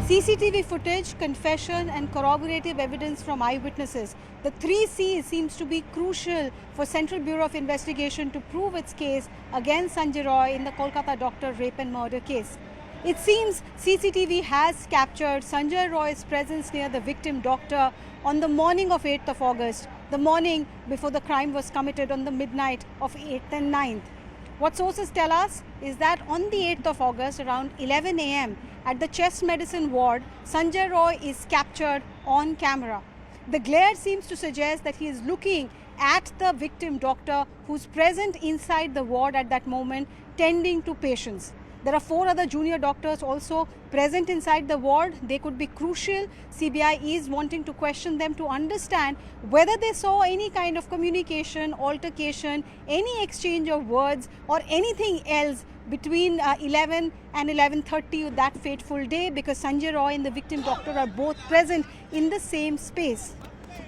CCTV footage, confession and corroborative evidence from eyewitnesses. The 3Cs seems to be crucial for Central Bureau of Investigation to prove its case against Sanjay Roy in the Kolkata doctor rape and murder case. It seems CCTV has captured Sanjay Roy's presence near the victim doctor on the morning of 8th of August, the morning before the crime was committed on the midnight of 8th and 9th. What sources tell us is that on the 8th of August around 11 a.m. at the chest medicine ward, Sanjay Roy is captured on camera. The glare seems to suggest that he is looking at the victim doctor who's present inside the ward at that moment, tending to patients. There are 4 other junior doctors also present inside the ward. They could be crucial. CBI is wanting to question them to understand whether they saw any kind of communication, altercation, any exchange of words or anything else between 11 and 11:30 that fateful day, because Sanjay Roy and the victim doctor are both present in the same space.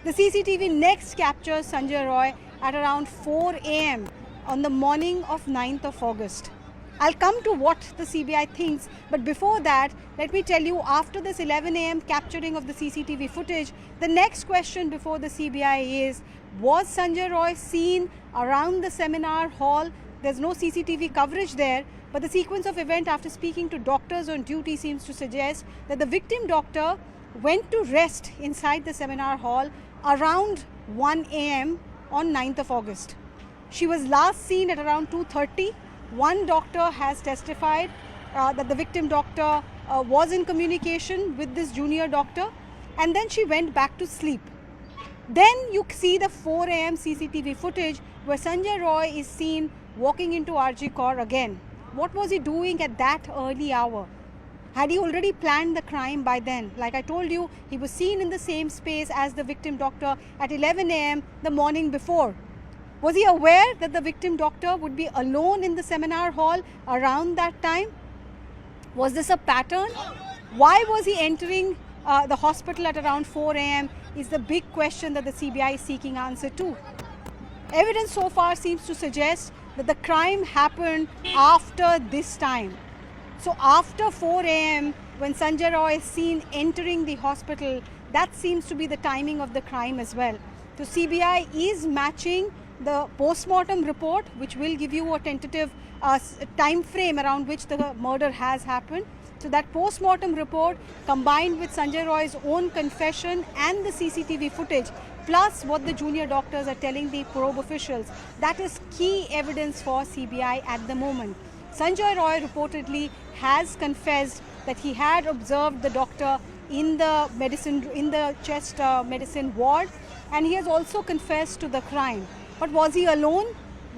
The CCTV next captures Sanjay Roy at around 4 a.m. on the morning of 9th of August. I'll come to what the CBI thinks, but before that, let me tell you, after this 11 a.m. capturing of the CCTV footage, the next question before the CBI is, was Sanjay Roy seen around the seminar hall? There's no CCTV coverage there, but the sequence of event after speaking to doctors on duty seems to suggest that the victim doctor went to rest inside the seminar hall around 1 a.m. on 9th of August. She was last seen at around 2:30. One doctor has testified that the victim doctor was in communication with this junior doctor, and then she went back to sleep. Then you see the 4 a.m. CCTV footage where Sanjay Roy is seen walking into RG Kaur again. What was he doing at that early hour? Had he already planned the crime by then? Like I told you, he was seen in the same space as the victim doctor at 11 a.m. the morning before. Was he aware that the victim doctor would be alone in the seminar hall around that time? Was this a pattern? Why was he entering the hospital at around 4 a.m. is the big question that the CBI is seeking answer to. Evidence so far seems to suggest that the crime happened after this time. So after 4 a.m. when Sanjay Roy is seen entering the hospital, that seems to be the timing of the crime as well. So CBI is matching the post-mortem report, which will give you a tentative time frame around which the murder has happened. So that post-mortem report combined with Sanjay Roy's own confession and the CCTV footage, plus what the junior doctors are telling the probe officials, that is key evidence for CBI at the moment. Sanjay Roy reportedly has confessed that he had observed the doctor in the chest medicine ward, and he has also confessed to the crime. But was he alone?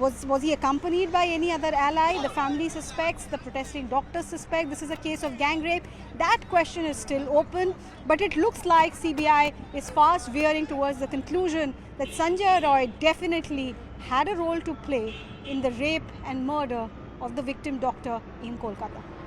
Was he accompanied by any other ally? The family suspects, the protesting doctors suspect this is a case of gang rape. That question is still open, but it looks like CBI is fast veering towards the conclusion that Sanjay Roy definitely had a role to play in the rape and murder of the victim doctor in Kolkata.